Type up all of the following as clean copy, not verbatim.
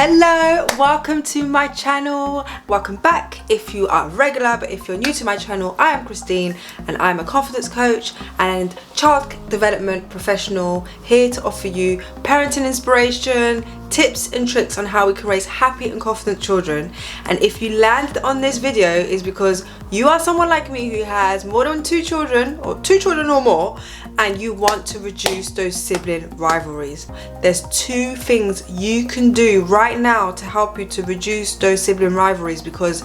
Hello, welcome to my channel. Welcome back if you are regular, but if you're new to my channel, I am Christine and I'm a confidence coach and child development professional here to offer you parenting inspiration, tips and tricks on how we can raise happy and confident children. And if you land on this video is because you are someone like me who has more than two children or more, and you want to reduce those sibling rivalries. There's two things you can do right now to help you to reduce those sibling rivalries, because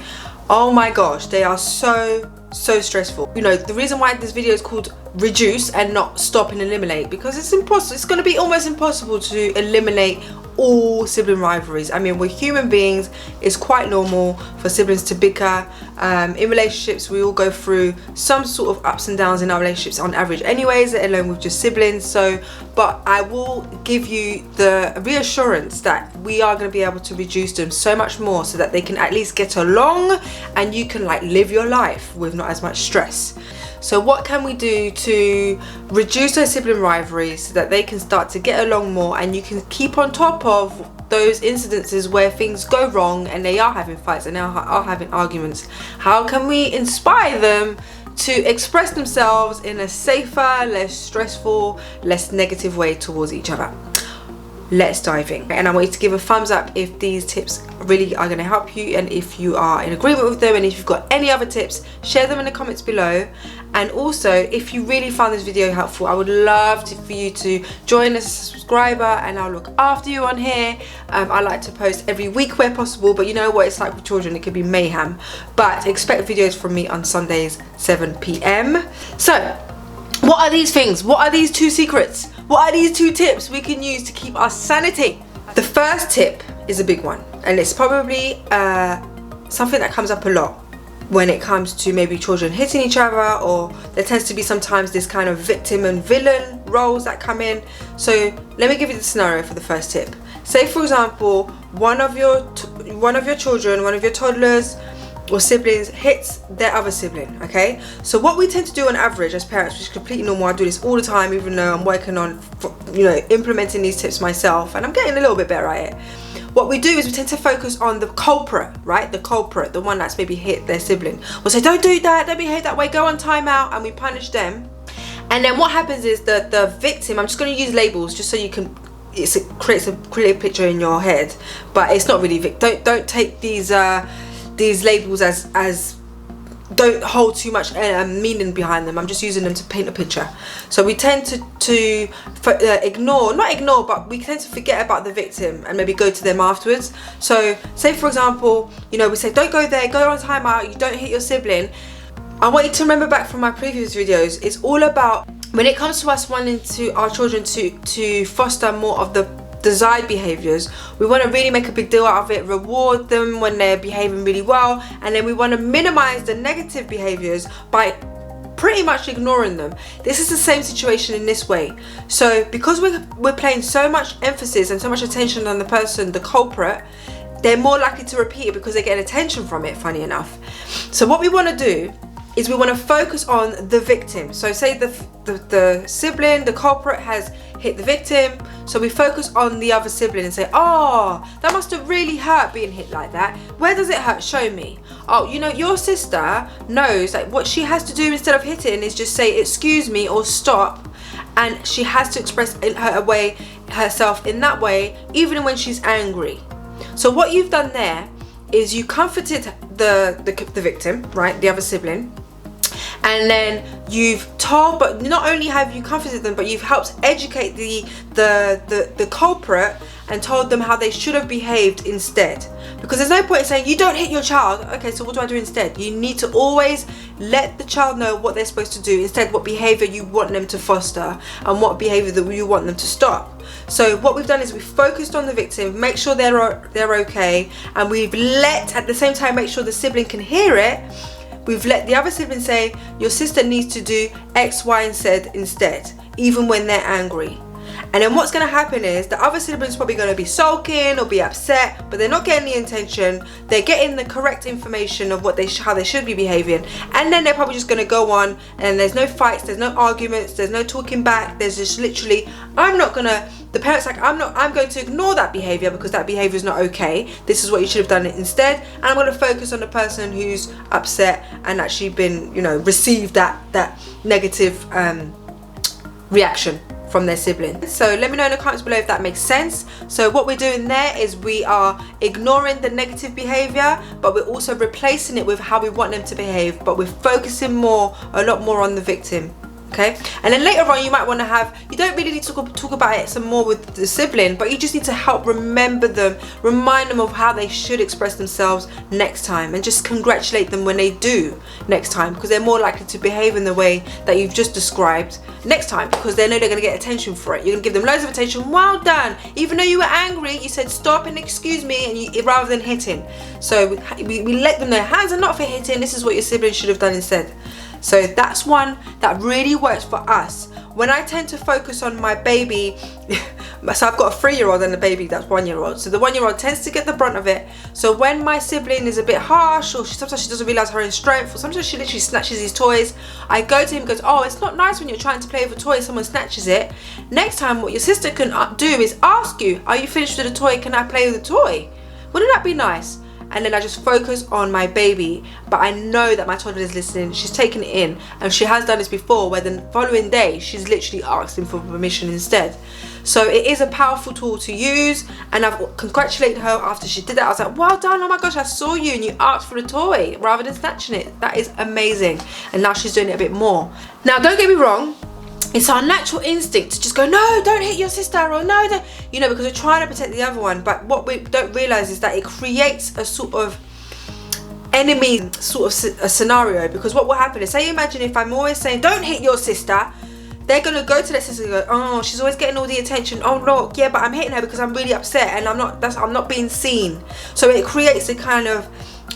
oh my gosh, they are so stressful. You know, the reason why this video is called reduce and not stop and eliminate, because it's impossible. It's going to be almost impossible to eliminate all sibling rivalries. I mean, we're human beings. It's quite normal for siblings to bicker. In relationships, we all go through some sort of ups and downs in our relationships on average anyways, let alone with just siblings. So, but I will give you the reassurance that we are going to be able to reduce them so much more, so that they can at least get along and you can like live your life with not as much stress. So what can we do to reduce those sibling rivalries so that they can start to get along more, and you can keep on top of those incidences where things go wrong and they are having fights and they are having arguments? How can we inspire them to express themselves in a safer, less stressful, less negative way towards each other? Let's dive in. And I want you to give a thumbs up if these tips really are going to help you, and if you are in agreement with them, and if you've got any other tips, share them in the comments below. And also, if you really found this video helpful, I would love for you to join as a subscriber, and I'll look after you on here. I like to post every week where possible, but you know what it's like with children, it could be mayhem. But expect videos from me on Sundays 7 p.m. So what are these things? What are these two secrets? What are these two tips we can use to keep our sanity? The first tip is a big one, and it's probably something that comes up a lot when it comes to maybe children hitting each other, or there tends to be sometimes this kind of victim and villain roles that come in. So let me give you the scenario for the first tip. Say for example, one of your children, one of your toddlers or siblings hits their other sibling, okay? So what we tend to do on average as parents, which is completely normal, I do this all the time, even though I'm working on, implementing these tips myself, and I'm getting a little bit better at it. What we do is we tend to focus on the culprit, right? The culprit, the one that's maybe hit their sibling. We'll say, don't do that, don't behave that way, go on timeout, and we punish them. And then what happens is the victim, I'm just going to use labels just so you can, it creates a clear picture in your head, but it's not really, don't take these labels as don't hold too much meaning behind them. I'm just using them to paint a picture. So we tend to not ignore, but we tend to forget about the victim and maybe go to them afterwards. So say for example, we say don't go there, go on timeout, you don't hit your sibling. I want you to remember back from my previous videos, it's all about when it comes to us wanting our children to foster more of the desired behaviors, we want to really make a big deal out of it, reward them when they're behaving really well, and then we want to minimize the negative behaviors by pretty much ignoring them. This is the same situation in this way. So because we're playing so much emphasis and so much attention on the person, the culprit, they're more likely to repeat it because they get attention from it, funny enough. So what we want to do is we want to focus on the victim. So say the sibling, the culprit has hit the victim, so we focus on the other sibling and say, oh, that must have really hurt being hit like that. Where does it hurt? Show me. Oh, your sister knows that what she has to do instead of hitting is just say excuse me or stop, and she has to express herself in that way even when she's angry. So what you've done there is you comforted the victim, right, the other sibling, and then you've told, but not only have you comforted them, but you've helped educate the culprit and told them how they should have behaved instead. Because there's no point in saying you don't hit your child. Okay, so what do I do instead? You need to always let the child know what they're supposed to do, instead what behavior you want them to foster and what behavior that you want them to stop. So what we've done is we've focused on the victim, make sure they're okay, and we've at the same time make sure the sibling can hear it. We've let the other sibling say, your sister needs to do X, Y, and Z instead, even when they're angry. And then what's going to happen is the other sibling's probably going to be sulking or be upset, but they're not getting the intention. They're getting the correct information of how they should be behaving, and then they're probably just going to go on, and there's no fights, there's no arguments, there's no talking back. There's just literally, the parent's like, I'm going to ignore that behavior because that behavior is not okay. This is what you should have done instead, and I'm going to focus on the person who's upset and actually been, received that negative reaction from their sibling. So let me know in the comments below if that makes sense. So what we're doing there is we are ignoring the negative behavior, but we're also replacing it with how we want them to behave, but we're focusing a lot more on the victim. Okay, and then later on you might want to you don't really need to talk about it some more with the sibling, but you just need to help remind them of how they should express themselves next time, and just congratulate them when they do next time, because they're more likely to behave in the way that you've just described next time, because they know they're going to get attention for it. You're going to give them loads of attention. Well done, even though you were angry, you said stop and excuse me, and rather than hitting. So we let them know hands are not for hitting. This is what your sibling should have done instead. So that's one that really works for us. When I tend to focus on my baby, so I've got a 3-year-old and a baby that's 1-year-old. So the 1-year-old tends to get the brunt of it. So when my sibling is a bit harsh, or sometimes she doesn't realize her own strength, or sometimes she literally snatches his toys, I go to him and goes, oh, it's not nice when you're trying to play with a toy, someone snatches it. Next time what your sister can do is ask you, are you finished with the toy? Can I play with the toy? Wouldn't that be nice? And then I just focus on my baby, but I know that my toddler is listening. She's taken it in, and she has done this before, where the following day she's literally asked him for permission instead. So it is a powerful tool to use, and I've congratulated her after she did that. I was like, well done, oh my gosh, I saw you and you asked for the toy rather than snatching it. That is amazing. And now she's doing it a bit more. Now don't get me wrong, it's our natural instinct to just go, no, don't hit your sister, or no, don't, because we're trying to protect the other one. But what we don't realize is that it creates a sort of enemy sort of a scenario, because what will happen is, say, imagine if I'm always saying don't hit your sister, they're gonna go to their sister and go, oh, she's always getting all the attention. Oh look, yeah, but I'm hitting her because I'm really upset and I'm not being seen. So it creates a kind of,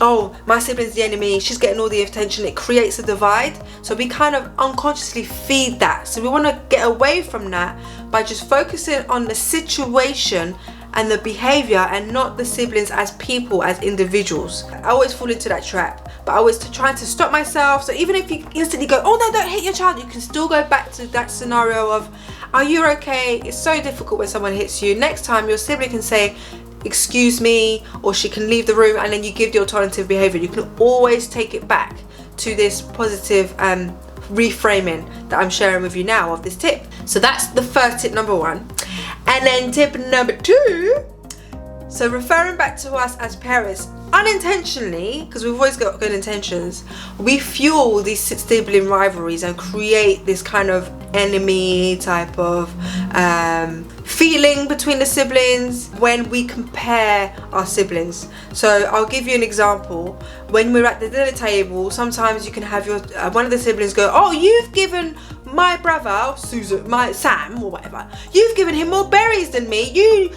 oh, my sibling's the enemy, she's getting all the attention. It creates a divide. So we kind of unconsciously feed that. So we want to get away from that by just focusing on the situation and the behavior, and not the siblings as people, as individuals. I always fall into that trap, but I always trying to stop myself. So even if you instantly go, oh no, don't hit your child, you can still go back to that scenario of, are you okay? It's so difficult when someone hits you. Next time your sibling can say, excuse me, or she can leave the room, and then you give the alternative behavior. You can always take it back to this positive reframing that I'm sharing with you now of this tip. So that's the first tip, number 1. And then tip number 2, so referring back to us as parents, unintentionally, because we've always got good intentions, we fuel these sibling rivalries and create this kind of enemy type of feeling between the siblings when we compare our siblings. So I'll give you an example. When we're at the dinner table, sometimes you can have your one of the siblings go, oh, you've given my brother Sam or whatever, you've given him more berries than me, you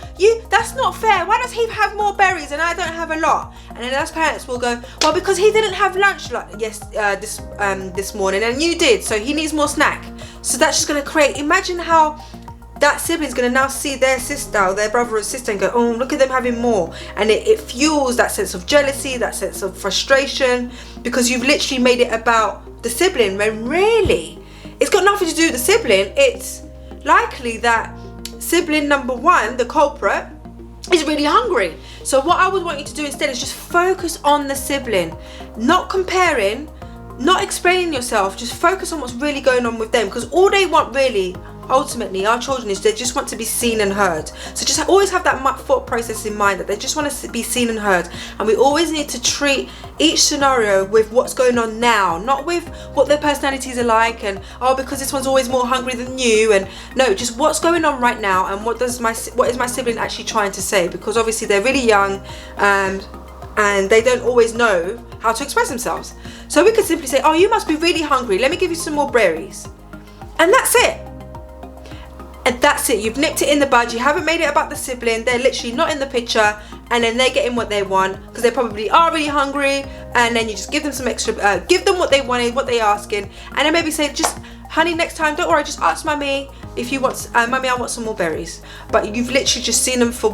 that's not fair, why does he have more berries and I don't have a lot? And then us parents will go, well, because he didn't have lunch this morning and you did, so he needs more snack. So that's just going to create, imagine how that sibling's going to now see their sister or their brother or sister and go, oh, look at them having more. And it fuels that sense of jealousy, that sense of frustration, because you've literally made it about the sibling, when really it's got nothing to do with the sibling. It's likely that sibling number 1, the culprit, is really hungry. So what I would want you to do instead is just focus on the sibling, not comparing, not explaining yourself, just focus on what's really going on with them, because all they want really, ultimately, our children, is they just want to be seen and heard. So just always have that thought process in mind, that they just want to be seen and heard. And we always need to treat each scenario with what's going on now, not with what their personalities are like, and oh, because this one's always more hungry than you, and no, just what's going on right now, and what is my sibling actually trying to say, because obviously they're really young and they don't always know how to express themselves. So we could simply say, oh, you must be really hungry, let me give you some more berries, and that's it. And that's it, you've nipped it in the bud. You haven't made it about the sibling, they're literally not in the picture, and then they're getting what they want because they probably are really hungry, and then you just give them some extra, give them what they wanted, what they're asking, and then maybe say, just honey, next time, don't worry, just ask mummy if you want, mummy, I want some more berries. But you've literally just seen them for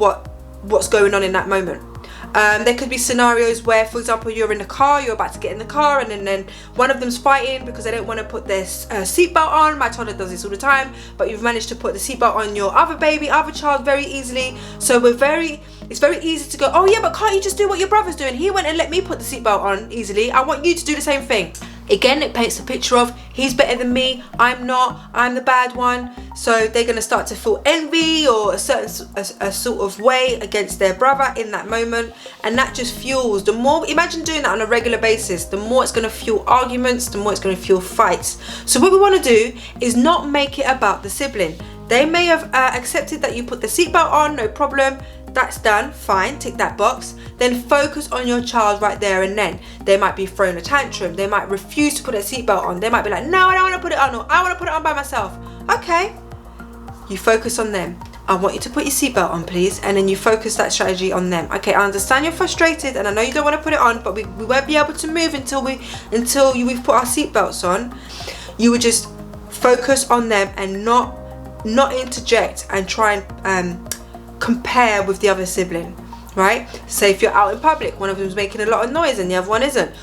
what's going on in that moment. There could be scenarios where, for example, you're in the car, you're about to get in the car, and then one of them's fighting because they don't want to put their seatbelt on. My toddler does this all the time, but you've managed to put the seatbelt on your other child very easily. So it's very easy to go, oh yeah, but can't you just do what your brother's doing? He went and let me put the seatbelt on easily. I want you to do the same thing. Again, it paints a picture of he's better than me, I'm not, I'm the bad one. So they're going to start to feel envy or a sort of way against their brother in that moment, and that just fuels. The more, imagine doing that on a regular basis, the more it's going to fuel arguments, the more it's going to fuel fights. So what we want to do is not make it about the sibling. They may have accepted that you put the seatbelt on, no problem. That's done, fine, tick that box. Then focus on your child right there and then. They might be throwing a tantrum, they might refuse to put their seatbelt on, they might be like, no, I don't want to put it on, or I want to put it on by myself. Okay, you focus on them. I want you to put your seatbelt on, please, and then you focus that strategy on them. Okay, I understand you're frustrated and I know you don't want to put it on, but we won't be able to move until we've put our seatbelts on. You would just focus on them and not interject and try and compare with the other sibling, right? Say if you're out in public, one of them's making a lot of noise and the other one isn't.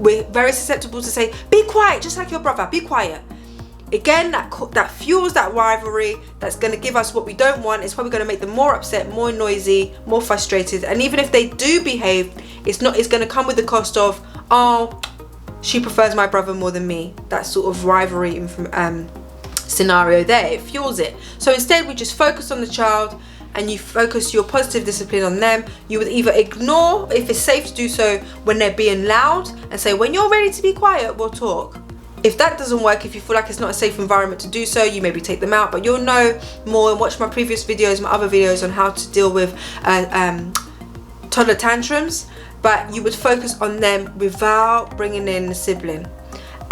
We're very susceptible to say, be quiet, just like your brother, be quiet. Again, that fuels that rivalry. That's going to give us what we don't want. It's probably going to make them more upset, more noisy, more frustrated. And even if they do behave, it's going to come with the cost of, oh, she prefers my brother more than me. That sort of rivalry scenario there, it fuels it. So instead, we just focus on the child, and you focus your positive discipline on them. You would either ignore, if it's safe to do so, when they're being loud, and say, when you're ready to be quiet, we'll talk. If that doesn't work, if you feel like it's not a safe environment to do so, you maybe take them out. But you'll know more and watch my previous videos, my other videos on how to deal with toddler tantrums. But you would focus on them without bringing in the sibling.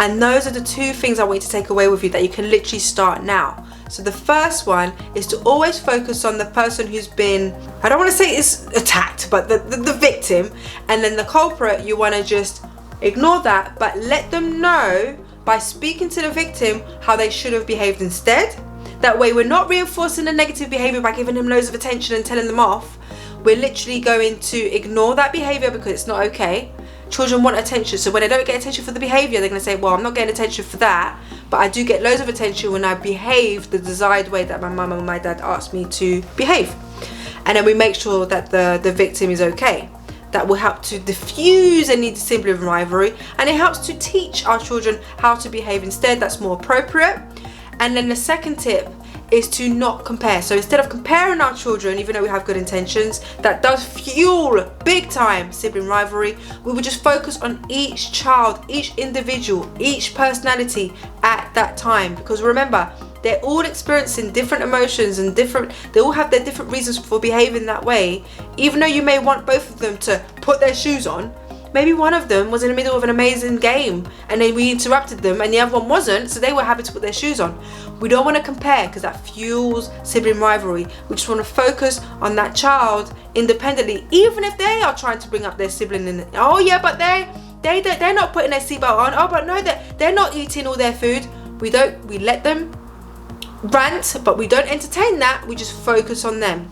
And those are the two things I want you to take away with you that you can literally start now. So the first one is to always focus on the person who's been, I don't want to say it's attacked, but the victim. And then the culprit, you want to just ignore that, but let them know by speaking to the victim how they should have behaved instead. That way we're not reinforcing the negative behavior by giving them loads of attention and telling them off. We're literally going to ignore that behavior because it's not okay. Children want attention, so when they don't get attention for the behavior, they're going to say, well, I'm not getting attention for that, but I do get loads of attention when I behave the desired way that my mum and my dad asked me to behave. And then we make sure that the victim is okay. That will help to diffuse any sibling rivalry, and it helps to teach our children how to behave instead. That's more appropriate. And then the second tip is to not compare. So instead of comparing our children, even though we have good intentions, that does fuel big time sibling rivalry. We will just focus on each child, each individual, each personality at that time, because remember, they're all experiencing different emotions and they all have their different reasons for behaving that way. Even though you may want both of them to put their shoes on, maybe one of them was in the middle of an amazing game and then we interrupted them and the other one wasn't, so they were happy to put their shoes on. We don't want to compare because that fuels sibling rivalry. We just want to focus on that child independently, even if they are trying to bring up their sibling in. Oh yeah, but they're not putting their seatbelt on. Oh, but no, they're not eating all their food. We let them rant, but we don't entertain that. We just focus on them.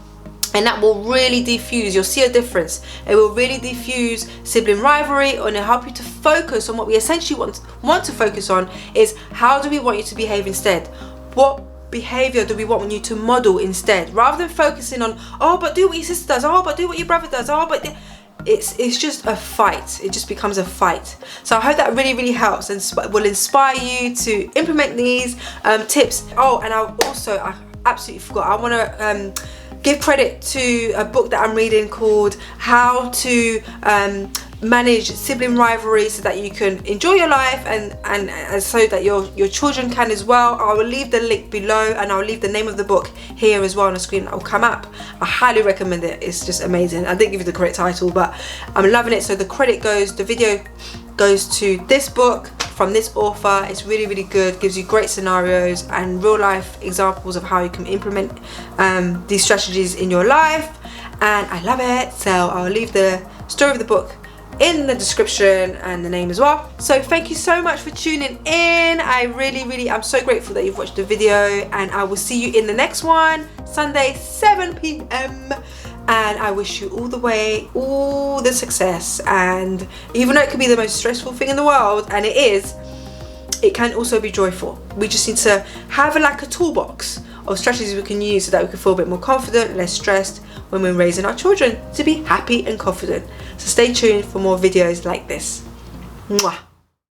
And that will really diffuse, you'll see a difference. It will really diffuse sibling rivalry, and it'll help you to focus on what we essentially want to focus on is, how do we want you to behave instead? What behavior do we want you to model instead? Rather than focusing on, oh, but do what your sister does, oh, but do what your brother does, oh, but it's just a fight. It just becomes a fight. So I hope that really, really helps and will inspire you to implement these tips. Oh, and I absolutely forgot, I want to give credit to a book that I'm reading called How to Manage Sibling Rivalry so that you can enjoy your life and so that your children can as well. I will leave the link below, and I'll leave the name of the book here as well on the screen. That will come up. I highly recommend it. It's just amazing. I didn't give you the correct title, but I'm loving it. So the video goes to this book from this author. It's really, really good. Gives you great scenarios and real life examples of how you can implement these strategies in your life, and I love it. So I'll leave the story of the book in the description and the name as well. So thank you so much for tuning in. I really I'm so grateful that you've watched the video, and I will see you in the next one, Sunday 7 p.m. and I wish you all the success. And even though it could be the most stressful thing in the world, and it is, it can also be joyful. We just need to have like a toolbox of strategies we can use so that we can feel a bit more confident, less stressed when we're raising our children to be happy and confident. So stay tuned for more videos like this. Mwah.